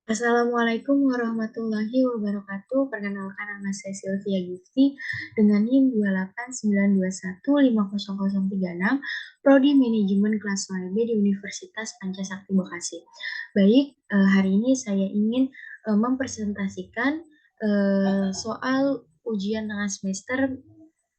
Assalamualaikum warahmatullahi wabarakatuh. Perkenalkan, nama saya Sylvia Gifty dengan NIM 289215036, Prodi Manajemen kelas 1B di Universitas Pancasakti Bekasi. Baik, hari ini saya ingin mempresentasikan soal ujian tengah semester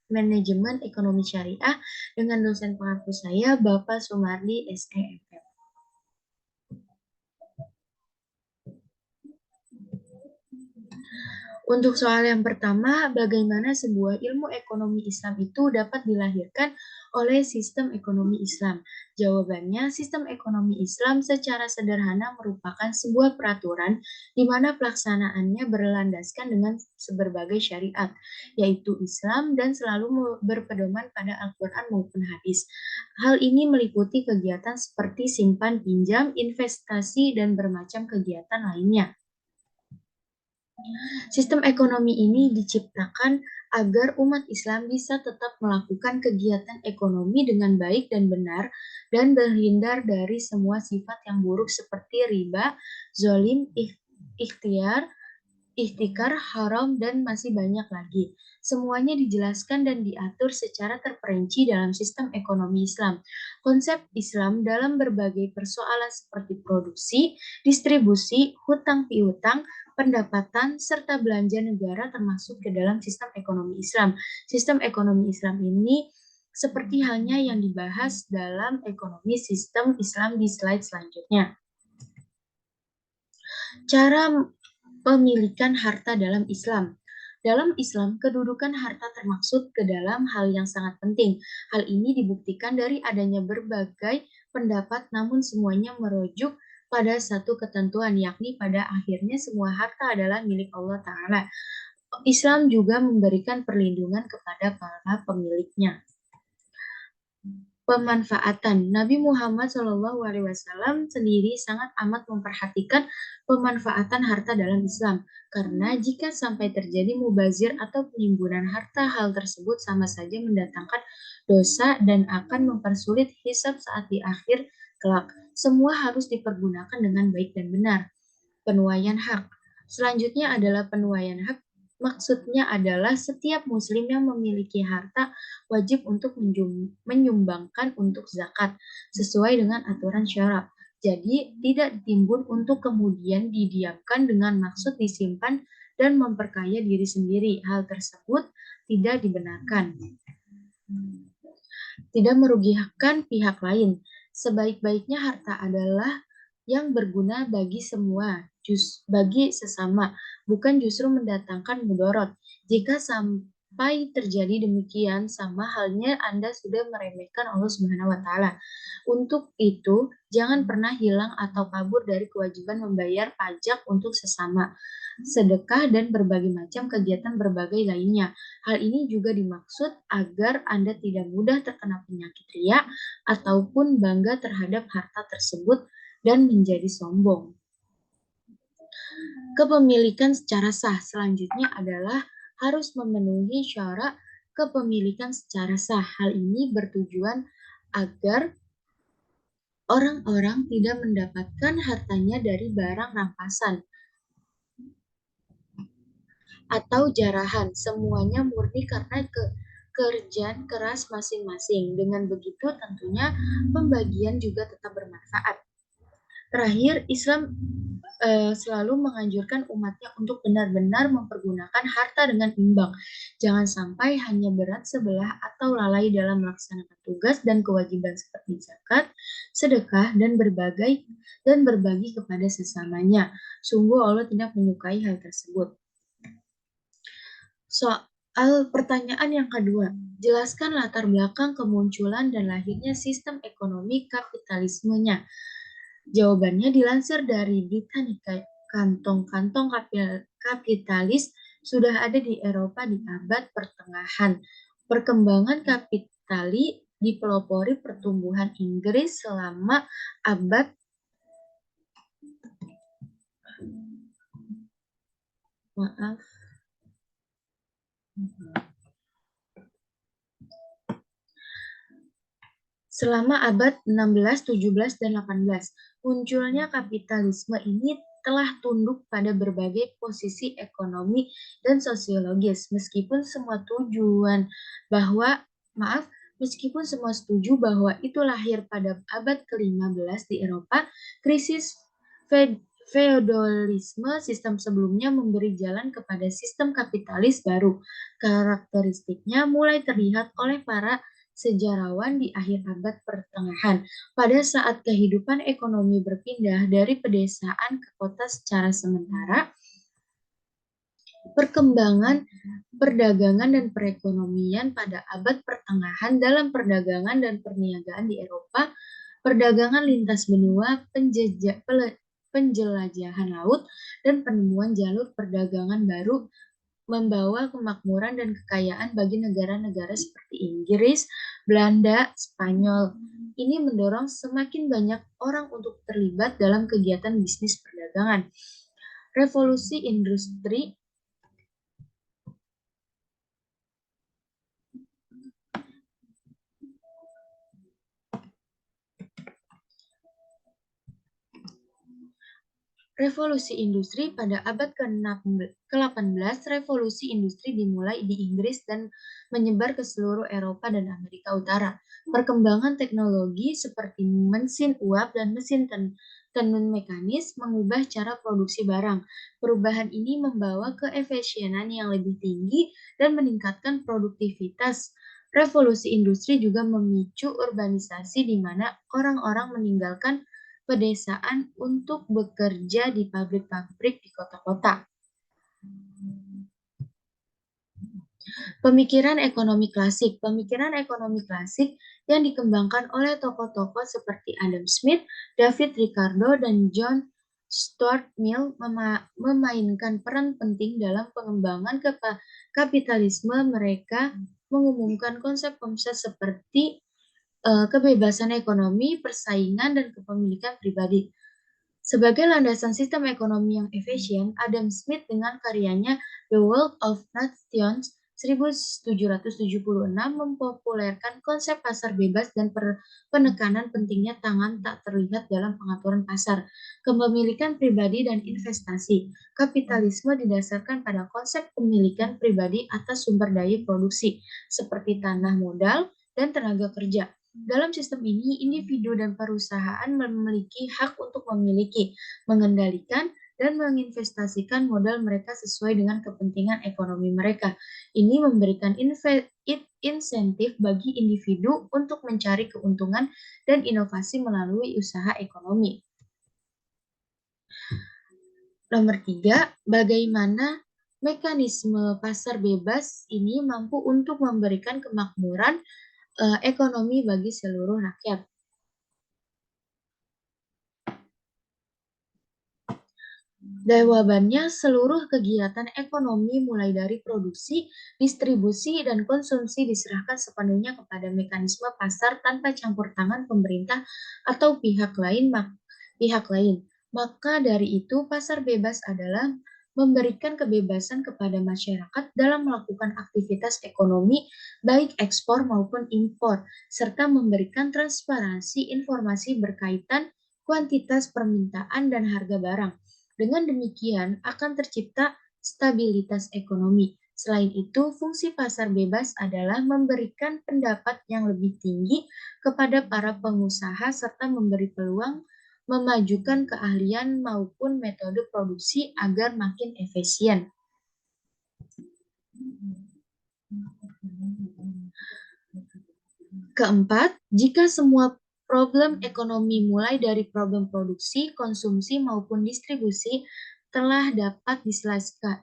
Manajemen Ekonomi Syariah dengan dosen pengaku saya, Bapak Sumardi SEFM. Untuk soal yang pertama, bagaimana sebuah ilmu ekonomi Islam itu dapat dilahirkan oleh sistem ekonomi Islam? Jawabannya, sistem ekonomi Islam secara sederhana merupakan sebuah peraturan di mana pelaksanaannya berlandaskan dengan berbagai syariat, yaitu Islam dan selalu berpedoman pada Al-Quran maupun hadis. Hal ini meliputi kegiatan seperti simpan pinjam, investasi, dan bermacam kegiatan lainnya. Sistem ekonomi ini diciptakan agar umat Islam bisa tetap melakukan kegiatan ekonomi dengan baik dan benar dan berhindar dari semua sifat yang buruk seperti riba, zolim, ikhtiar, ihtikar, haram, dan masih banyak lagi. Semuanya dijelaskan dan diatur secara terperinci dalam sistem ekonomi Islam. Konsep Islam dalam berbagai persoalan seperti produksi, distribusi, hutang piutang, pendapatan, serta belanja negara termasuk ke dalam sistem ekonomi Islam. Sistem ekonomi Islam ini seperti halnya yang dibahas dalam ekonomi sistem Islam di slide selanjutnya. Cara pemilikan harta dalam Islam. Dalam Islam, kedudukan harta termaksud ke dalam hal yang sangat penting. Hal ini dibuktikan dari adanya berbagai pendapat, namun semuanya merujuk pada satu ketentuan, yakni pada akhirnya semua harta adalah milik Allah Ta'ala. Islam juga memberikan perlindungan kepada para pemiliknya. Pemanfaatan. Nabi Muhammad SAW sendiri sangat amat memperhatikan pemanfaatan harta dalam Islam, karena jika sampai terjadi mubazir atau penimbunan harta, hal tersebut sama saja mendatangkan dosa dan akan mempersulit hisab saat di akhir kelak. Semua harus dipergunakan dengan baik dan benar. Penuaian hak. Selanjutnya adalah penuaian hak. Maksudnya adalah setiap muslim yang memiliki harta wajib untuk menyumbangkan untuk zakat sesuai dengan aturan syara. Jadi tidak ditimbun untuk kemudian didiamkan dengan maksud disimpan dan memperkaya diri sendiri. Hal tersebut tidak dibenarkan. Tidak merugikan pihak lain. Sebaik-baiknya harta adalah yang berguna bagi semua, bagi sesama, bukan justru mendatangkan mudorot. Jika sampai terjadi demikian, sama halnya Anda sudah meremehkan Allah Subhanahu wa Ta'ala. Untuk itu, jangan pernah hilang atau kabur dari kewajiban membayar pajak untuk sesama, sedekah, dan berbagai macam kegiatan berbagai lainnya. Hal ini juga dimaksud agar Anda tidak mudah terkena penyakit riya ataupun bangga terhadap harta tersebut dan menjadi sombong. Kepemilikan secara sah selanjutnya adalah harus memenuhi syarat kepemilikan secara sah. Hal ini bertujuan agar orang-orang tidak mendapatkan hartanya dari barang rampasan atau jarahan. Semuanya murni karena kerjaan keras masing-masing. Dengan begitu tentunya pembagian juga tetap bermanfaat. Terakhir, Islam selalu menganjurkan umatnya untuk benar-benar mempergunakan harta dengan imbang. Jangan sampai hanya berat sebelah atau lalai dalam melaksanakan tugas dan kewajiban seperti zakat, sedekah, dan berbagi kepada sesamanya. Sungguh Allah tidak menyukai hal tersebut. Soal pertanyaan yang kedua, jelaskan latar belakang kemunculan dan lahirnya sistem ekonomi kapitalismenya. Jawabannya dilansir dari Britannica, kantong-kantong kapitalis sudah ada di Eropa di abad pertengahan. Perkembangan kapitali dipelopori pertumbuhan Inggris selama abad selama abad 16, 17, dan 18. Munculnya kapitalisme ini telah tunduk pada berbagai posisi ekonomi dan sosiologis. Bahwa, meskipun semua setuju bahwa itu lahir pada abad ke-15 di Eropa, krisis feodalisme sistem sebelumnya memberi jalan kepada sistem kapitalis baru. Karakteristiknya mulai terlihat oleh para sejarawan di akhir abad pertengahan, pada saat kehidupan ekonomi berpindah dari pedesaan ke kota secara sementara. Perkembangan perdagangan dan perekonomian pada abad pertengahan dalam perdagangan dan perniagaan di Eropa, perdagangan lintas benua, penjelajahan laut, dan penemuan jalur perdagangan baru membawa kemakmuran dan kekayaan bagi negara-negara seperti Inggris, Belanda, Spanyol. Ini mendorong semakin banyak orang untuk terlibat dalam kegiatan bisnis perdagangan. Revolusi industri Revolusi industri pada abad ke-18, revolusi industri dimulai di Inggris dan menyebar ke seluruh Eropa dan Amerika Utara. Perkembangan teknologi seperti mesin uap dan mesin tenun mekanis mengubah cara produksi barang. Perubahan ini membawa keefisienan yang lebih tinggi dan meningkatkan produktivitas. Revolusi industri juga memicu urbanisasi di mana orang-orang meninggalkan pedesaan untuk bekerja di pabrik-pabrik di kota-kota. Pemikiran ekonomi klasik yang dikembangkan oleh tokoh-tokoh seperti Adam Smith, David Ricardo, dan John Stuart Mill memainkan peran penting dalam pengembangan kapitalisme. Mereka mengumumkan konsep-konsep seperti kebebasan ekonomi, persaingan, dan kepemilikan pribadi. Sebagai landasan sistem ekonomi yang efisien, Adam Smith dengan karyanya The Wealth of Nations 1776 mempopulerkan konsep pasar bebas dan penekanan pentingnya tangan tak terlihat dalam pengaturan pasar, kepemilikan pribadi, dan investasi. Kapitalisme didasarkan pada konsep pemilikan pribadi atas sumber daya produksi, seperti tanah, modal, dan tenaga kerja. Dalam sistem ini, individu dan perusahaan memiliki hak untuk memiliki, mengendalikan, dan menginvestasikan modal mereka sesuai dengan kepentingan ekonomi mereka. Ini memberikan insentif bagi individu untuk mencari keuntungan dan inovasi melalui usaha ekonomi. Nomor 3, bagaimana mekanisme pasar bebas ini mampu untuk memberikan kemakmuran ekonomi bagi seluruh rakyat. Jawabannya, seluruh kegiatan ekonomi mulai dari produksi, distribusi, dan konsumsi diserahkan sepenuhnya kepada mekanisme pasar tanpa campur tangan pemerintah atau pihak lain. Maka dari itu, pasar bebas adalah memberikan kebebasan kepada masyarakat dalam melakukan aktivitas ekonomi, baik ekspor maupun impor, serta memberikan transparansi informasi berkaitan kuantitas permintaan dan harga barang. Dengan demikian, akan tercipta stabilitas ekonomi. Selain itu, fungsi pasar bebas adalah memberikan pendapat yang lebih tinggi kepada para pengusaha serta memberi peluang memajukan keahlian maupun metode produksi agar makin efisien. Keempat, jika semua problem ekonomi mulai dari problem produksi, konsumsi, maupun distribusi telah dapat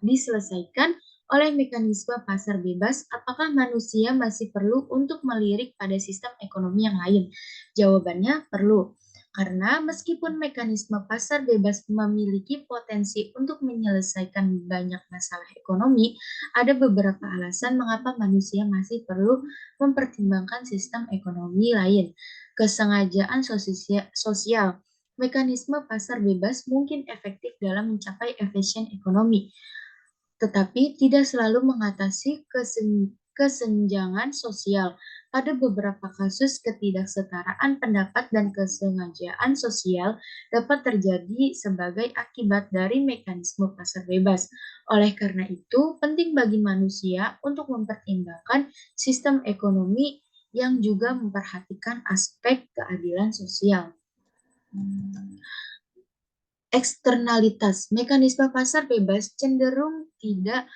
diselesaikan oleh mekanisme pasar bebas, apakah manusia masih perlu untuk melirik pada sistem ekonomi yang lain? Jawabannya perlu. Karena meskipun mekanisme pasar bebas memiliki potensi untuk menyelesaikan banyak masalah ekonomi, ada beberapa alasan mengapa manusia masih perlu mempertimbangkan sistem ekonomi lain. Kesengajaan sosial. Mekanisme pasar bebas mungkin efektif dalam mencapai efisien ekonomi, tetapi tidak selalu mengatasi kesenjangan sosial. Pada beberapa kasus, ketidaksetaraan pendapat dan kesengajaan sosial dapat terjadi sebagai akibat dari mekanisme pasar bebas. Oleh karena itu, penting bagi manusia untuk mempertimbangkan sistem ekonomi yang juga memperhatikan aspek keadilan sosial. Eksternalitas mekanisme pasar bebas cenderung tidak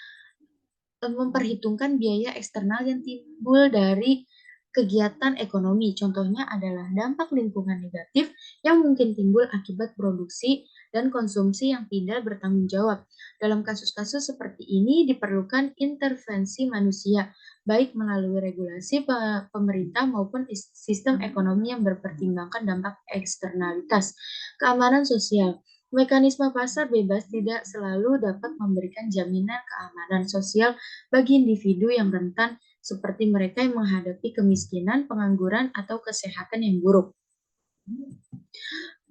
memperhitungkan biaya eksternal yang timbul dari kegiatan ekonomi. Contohnya adalah dampak lingkungan negatif yang mungkin timbul akibat produksi dan konsumsi yang tidak bertanggung jawab. Dalam kasus-kasus seperti ini diperlukan intervensi manusia, baik melalui regulasi pemerintah maupun sistem ekonomi yang berpertimbangkan dampak eksternalitas. Keamanan sosial. Mekanisme pasar bebas tidak selalu dapat memberikan jaminan keamanan sosial bagi individu yang rentan seperti mereka yang menghadapi kemiskinan, pengangguran, atau kesehatan yang buruk.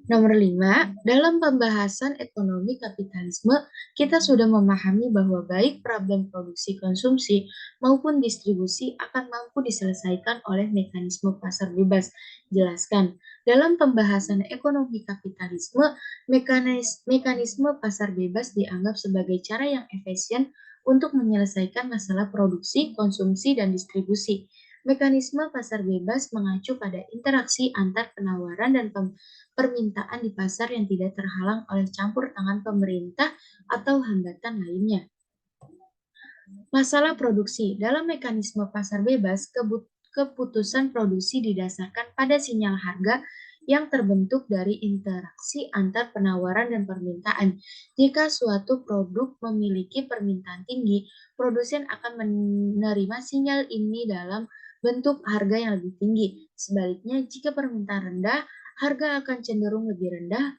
Nomor 5, dalam pembahasan ekonomi kapitalisme, kita sudah memahami bahwa baik problem produksi konsumsi maupun distribusi akan mampu diselesaikan oleh mekanisme pasar bebas. Jelaskan, dalam pembahasan ekonomi kapitalisme, mekanisme pasar bebas dianggap sebagai cara yang efisien untuk menyelesaikan masalah produksi, konsumsi, dan distribusi. Mekanisme pasar bebas mengacu pada interaksi antar penawaran dan permintaan di pasar yang tidak terhalang oleh campur tangan pemerintah atau hambatan lainnya. Masalah produksi. Dalam mekanisme pasar bebas, keputusan produksi didasarkan pada sinyal harga yang terbentuk dari interaksi antar penawaran dan permintaan. Jika suatu produk memiliki permintaan tinggi, produsen akan menerima sinyal ini dalam bentuk harga yang lebih tinggi. Sebaliknya, jika permintaan rendah, harga akan cenderung lebih rendah.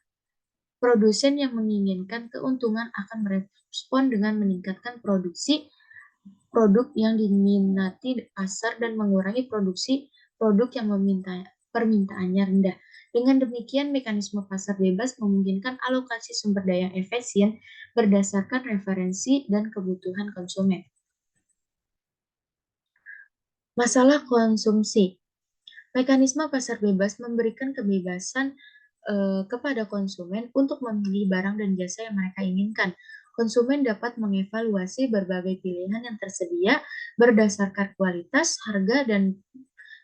Produsen yang menginginkan keuntungan akan merespon dengan meningkatkan produksi produk yang diminati pasar dan mengurangi produksi produk yang permintaannya rendah. Dengan demikian, mekanisme pasar bebas memungkinkan alokasi sumber daya efisien berdasarkan referensi dan kebutuhan konsumen. Masalah konsumsi. Mekanisme pasar bebas memberikan kebebasan kepada konsumen untuk memilih barang dan jasa yang mereka inginkan. Konsumen dapat mengevaluasi berbagai pilihan yang tersedia berdasarkan kualitas, harga, dan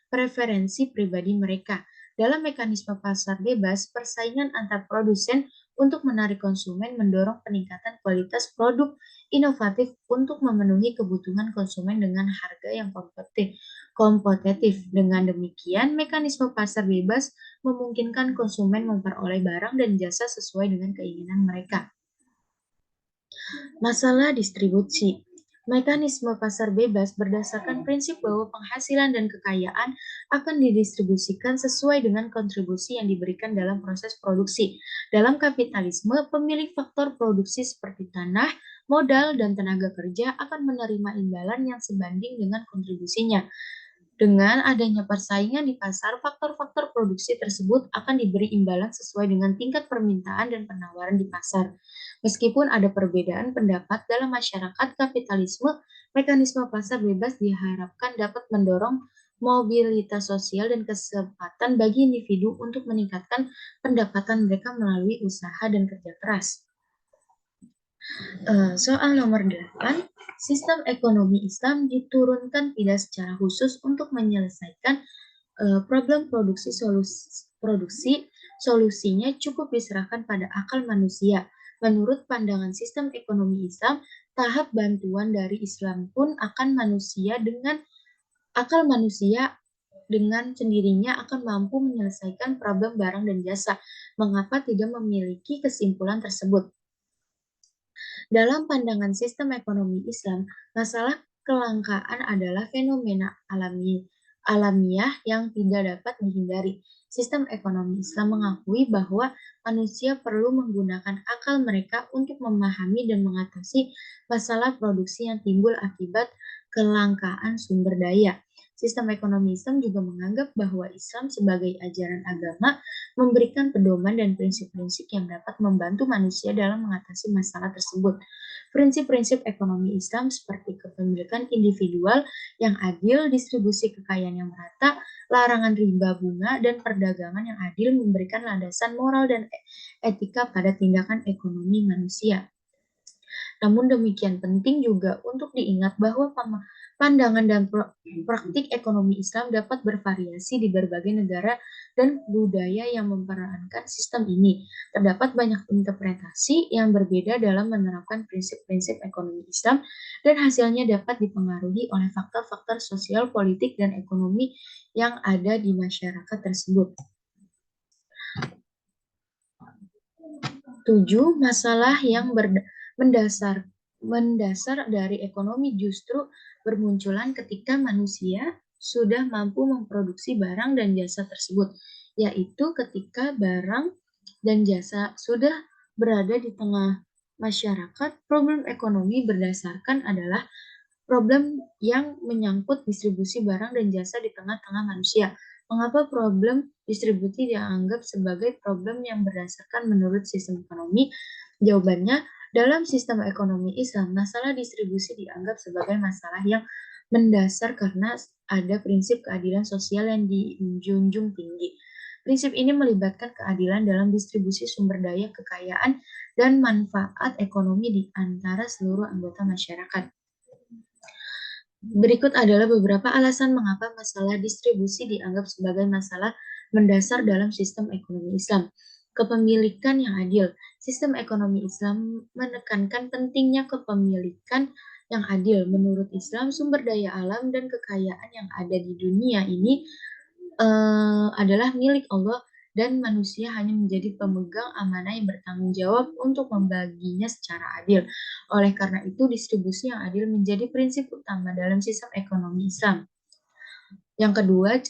preferensi pribadi mereka. Dalam mekanisme pasar bebas, persaingan antar produsen untuk menarik konsumen mendorong peningkatan kualitas produk inovatif untuk memenuhi kebutuhan konsumen dengan harga yang kompetitif. Dengan demikian, mekanisme pasar bebas memungkinkan konsumen memperoleh barang dan jasa sesuai dengan keinginan mereka. Masalah distribusi. Mekanisme pasar bebas berdasarkan prinsip bahwa penghasilan dan kekayaan akan didistribusikan sesuai dengan kontribusi yang diberikan dalam proses produksi. Dalam kapitalisme, pemilik faktor produksi seperti tanah, modal, dan tenaga kerja akan menerima imbalan yang sebanding dengan kontribusinya. Dengan adanya persaingan di pasar, faktor-faktor produksi tersebut akan diberi imbalan sesuai dengan tingkat permintaan dan penawaran di pasar. Meskipun ada perbedaan pendapat dalam masyarakat kapitalisme, mekanisme pasar bebas diharapkan dapat mendorong mobilitas sosial dan kesempatan bagi individu untuk meningkatkan pendapatan mereka melalui usaha dan kerja keras. Soal nomor 8, sistem ekonomi Islam diturunkan tidak secara khusus untuk menyelesaikan problem solusinya cukup diserahkan pada akal manusia. Menurut pandangan sistem ekonomi Islam, tahap bantuan dari Islam pun akan akal manusia dengan sendirinya akan mampu menyelesaikan problem barang dan jasa. Mengapa tidak memiliki kesimpulan tersebut? Dalam pandangan sistem ekonomi Islam, masalah kelangkaan adalah fenomena alamiah yang tidak dapat dihindari. Sistem ekonomi Islam mengakui bahwa manusia perlu menggunakan akal mereka untuk memahami dan mengatasi masalah produksi yang timbul akibat kelangkaan sumber daya. Sistem ekonomi Islam juga menganggap bahwa Islam sebagai ajaran agama memberikan pedoman dan prinsip-prinsip yang dapat membantu manusia dalam mengatasi masalah tersebut. Prinsip-prinsip ekonomi Islam seperti kepemilikan individual yang adil, distribusi kekayaan yang merata, larangan riba bunga, dan perdagangan yang adil memberikan landasan moral dan etika pada tindakan ekonomi manusia. Namun demikian penting juga untuk diingat bahwa pandangan dan praktik ekonomi Islam dapat bervariasi di berbagai negara dan budaya yang memperankan sistem ini. Terdapat banyak interpretasi yang berbeda dalam menerapkan prinsip-prinsip ekonomi Islam dan hasilnya dapat dipengaruhi oleh faktor-faktor sosial, politik, dan ekonomi yang ada di masyarakat tersebut. 7. Masalah yang mendasar dari ekonomi justru bermunculan ketika manusia sudah mampu memproduksi barang dan jasa tersebut, yaitu ketika barang dan jasa sudah berada di tengah masyarakat. Problem ekonomi berdasarkan adalah problem yang menyangkut distribusi barang dan jasa di tengah-tengah manusia. Mengapa problem distribusi dianggap sebagai problem yang berdasarkan menurut sistem ekonomi? Jawabannya, dalam sistem ekonomi Islam, masalah distribusi dianggap sebagai masalah yang mendasar karena ada prinsip keadilan sosial yang dijunjung tinggi. Prinsip ini melibatkan keadilan dalam distribusi sumber daya, kekayaan, dan manfaat ekonomi di antara seluruh anggota masyarakat. Berikut adalah beberapa alasan mengapa masalah distribusi dianggap sebagai masalah mendasar dalam sistem ekonomi Islam. Kepemilikan yang adil. Sistem ekonomi Islam menekankan pentingnya kepemilikan yang adil. Menurut Islam, sumber daya alam dan kekayaan yang ada di dunia ini adalah milik Allah dan manusia hanya menjadi pemegang amanah yang bertanggung jawab untuk membaginya secara adil. Oleh karena itu, distribusi yang adil menjadi prinsip utama dalam sistem ekonomi Islam. Yang kedua,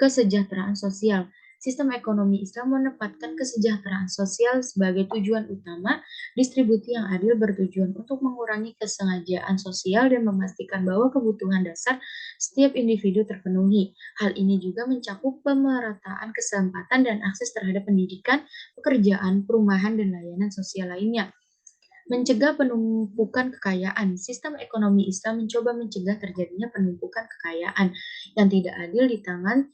kesejahteraan sosial. Sistem ekonomi Islam menempatkan kesejahteraan sosial sebagai tujuan utama. Distribusi yang adil bertujuan untuk mengurangi kesengajaan sosial dan memastikan bahwa kebutuhan dasar setiap individu terpenuhi. Hal ini juga mencakup pemerataan kesempatan dan akses terhadap pendidikan, pekerjaan, perumahan, dan layanan sosial lainnya. Mencegah penumpukan kekayaan. Sistem ekonomi Islam mencoba mencegah terjadinya penumpukan kekayaan yang tidak adil di tangan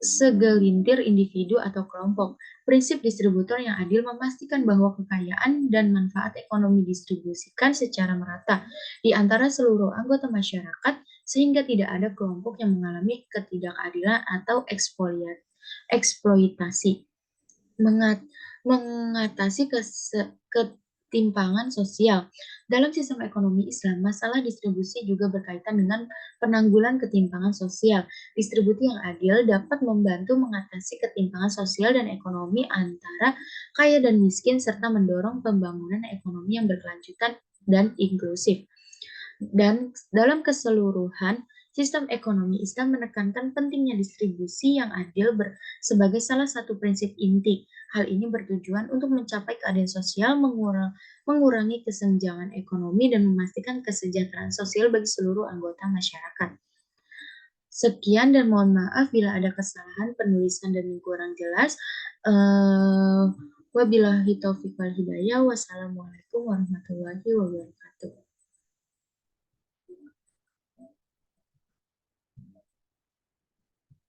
segelintir individu atau kelompok. Prinsip distributor yang adil memastikan bahwa kekayaan dan manfaat ekonomi distribusikan secara merata di antara seluruh anggota masyarakat sehingga tidak ada kelompok yang mengalami ketidakadilan atau eksploitasi. Mengatasi ketimpangan sosial. Dalam sistem ekonomi Islam, masalah distribusi juga berkaitan dengan penanggulan ketimpangan sosial. Distribusi yang adil dapat membantu mengatasi ketimpangan sosial dan ekonomi antara kaya dan miskin serta mendorong pembangunan ekonomi yang berkelanjutan dan inklusif. Dan dalam keseluruhan, sistem ekonomi Islam menekankan pentingnya distribusi yang adil sebagai salah satu prinsip inti. Hal ini bertujuan untuk mencapai keadilan sosial, mengurangi kesenjangan ekonomi, dan memastikan kesejahteraan sosial bagi seluruh anggota masyarakat. Sekian dan mohon maaf bila ada kesalahan penulisan dan kurang jelas. Wabillahi taufiq wal hidayah. Wassalamualaikum warahmatullahi wabarakatuh.